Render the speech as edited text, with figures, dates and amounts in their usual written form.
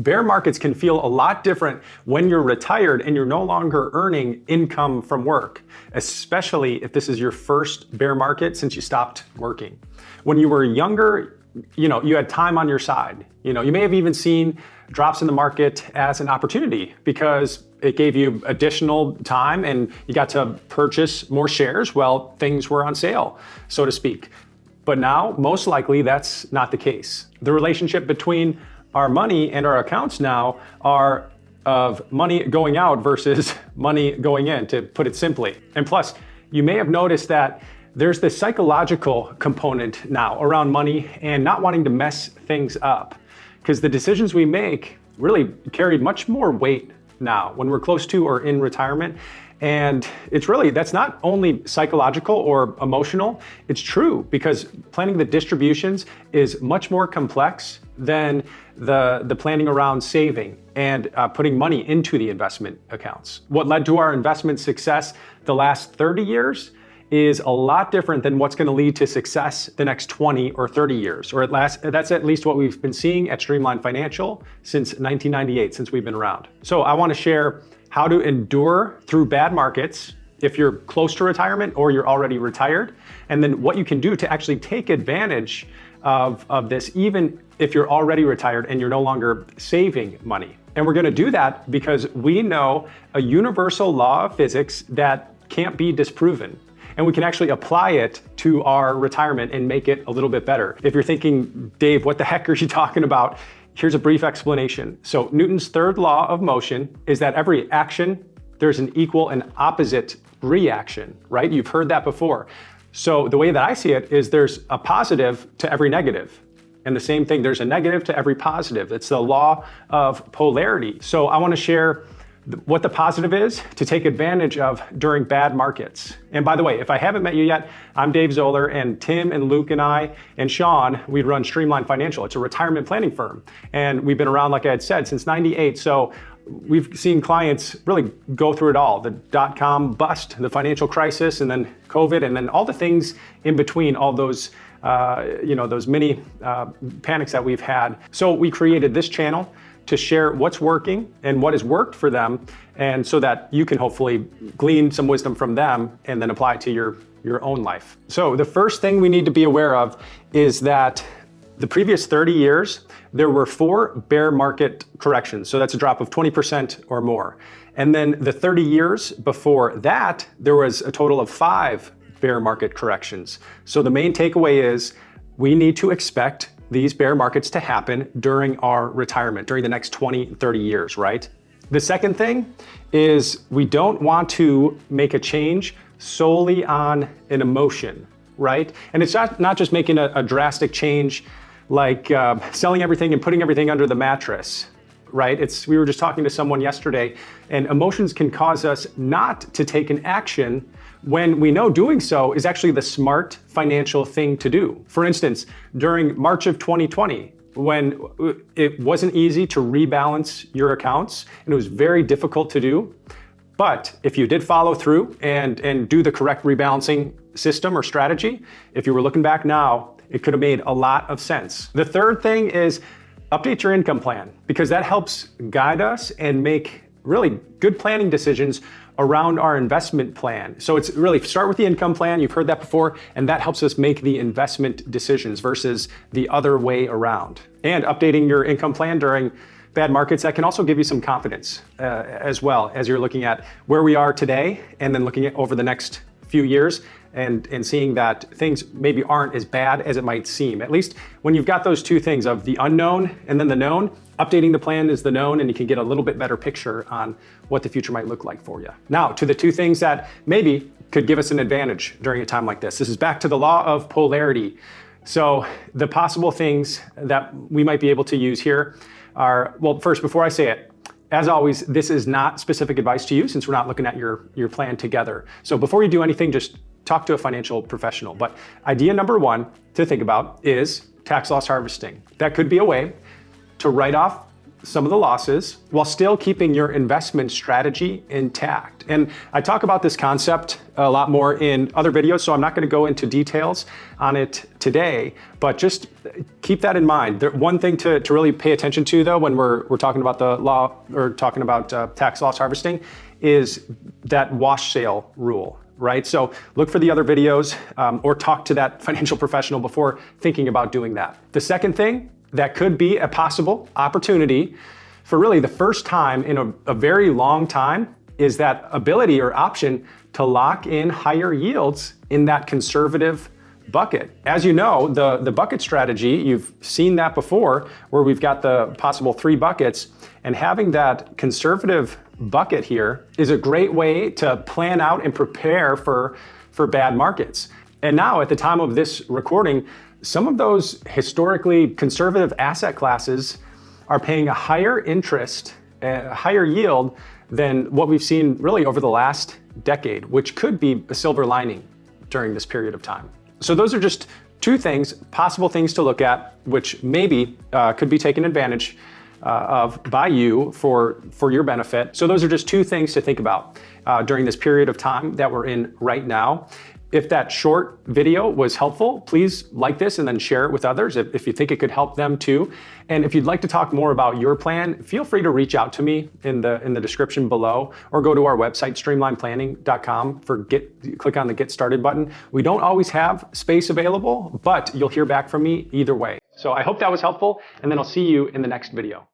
Bear markets can feel a lot different when you're retired and you're no longer earning income from work, especially if this is your first bear market since you stopped working. When you were younger, you had time on your side. You may have even seen drops in the market as an opportunity because it gave you additional time and you got to purchase more shares while things were on sale, so to speak. But now, most likely, that's not the case. The relationship between our money and our accounts now are of money going out versus money going in, to put it simply. And plus, you may have noticed that there's this psychological component now around money and not wanting to mess things up, because the decisions we make really carry much more weight now when we're close to or in retirement. And that's not only psychological or emotional, it's true, because planning the distributions is much more complex than the planning around saving and putting money into the investment accounts. What led to our investment success the last 30 years is a lot different than what's going to lead to success the next 20 or 30 years, or that's at least what we've been seeing at Streamline Financial since 1998, since we've been around. So I want to share how to endure through bad markets if you're close to retirement or you're already retired, and then what you can do to actually take advantage of this, even if you're already retired and you're no longer saving money. And we're going to do that because we know a universal law of physics that can't be disproven. And we can actually apply it to our retirement and make it a little bit better. If you're thinking, Dave, what the heck are you talking about? Here's a brief explanation. So Newton's third law of motion is that every action, there's an equal and opposite reaction, right? You've heard that before. So the way that I see it is there's a positive to every negative. And the same thing, there's a negative to every positive. It's the law of polarity. So I want to share what the positive is to take advantage of during bad markets. And by the way, if I haven't met you yet, I'm Dave Zoller, and Tim and Luke and I and Sean, we run Streamline Financial. It's a retirement planning firm. And we've been around, like I had said, since '98. So we've seen clients really go through it all, the dot-com bust, the financial crisis, and then COVID, and then all the things in between, all those those mini panics that we've had. So we created this channel to share what's working and what has worked for them, and so that you can hopefully glean some wisdom from them and then apply it to your own life. So the first thing we need to be aware of is that the previous 30 years, there were 4 bear market corrections. So that's a drop of 20% or more. And then the 30 years before that, there was a total of 5 bear market corrections. So the main takeaway is we need to expect these bear markets to happen during our retirement, during the next 20, 30 years, right? The second thing is we don't want to make a change solely on an emotion, right? And it's not just making a drastic change like selling everything and putting everything under the mattress, right? We were just talking to someone yesterday, and emotions can cause us not to take an action when we know doing so is actually the smart financial thing to do. For instance, during March of 2020, when it wasn't easy to rebalance your accounts, and it was very difficult to do, but if you did follow through and do the correct rebalancing system or strategy, if you were looking back now, it could have made a lot of sense. The third thing is update your income plan, because that helps guide us and make really good planning decisions around our investment plan. So it's really start with the income plan. You've heard that before, and that helps us make the investment decisions versus the other way around. And updating your income plan during bad markets, that can also give you some confidence as well, as you're looking at where we are today and then looking at over the next few years and seeing that things maybe aren't as bad as it might seem. At least when you've got those two things of the unknown and then the known, updating the plan is the known, and you can get a little bit better picture on what the future might look like for you. Now, to the two things that maybe could give us an advantage during a time like this. This is back to the law of polarity. So the possible things that we might be able to use here are, well, first, before I say it, as always, this is not specific advice to you since we're not looking at your plan together. So before you do anything, just talk to a financial professional. But idea number one to think about is tax loss harvesting. That could be a way to write off some of the losses while still keeping your investment strategy intact. And I talk about this concept a lot more in other videos, so I'm not going to go into details on it today, but just keep that in mind. One thing to really pay attention to, though, when we're talking about the law or talking about tax loss harvesting is that wash sale rule. Right? So look for the other videos or talk to that financial professional before thinking about doing that. The second thing that could be a possible opportunity for really the first time in a very long time is that ability or option to lock in higher yields in that conservative bucket. As you know, the bucket strategy, you've seen that before, where we've got the possible 3 buckets, and having that conservative bucket here is a great way to plan out and prepare for bad markets. And now at the time of this recording, some of those historically conservative asset classes are paying a higher interest, a higher yield than what we've seen really over the last decade, which could be a silver lining during this period of time. So those are just 2 things, possible things to look at, which maybe could be taken advantage of by you for your benefit. So those are just 2 things to think about during this period of time that we're in right now. If that short video was helpful, please like this and then share it with others if you think it could help them too. And if you'd like to talk more about your plan, feel free to reach out to me in the description below, or go to our website, streamlineplanning.com, click on the Get Started button. We don't always have space available, but you'll hear back from me either way. So I hope that was helpful, and then I'll see you in the next video.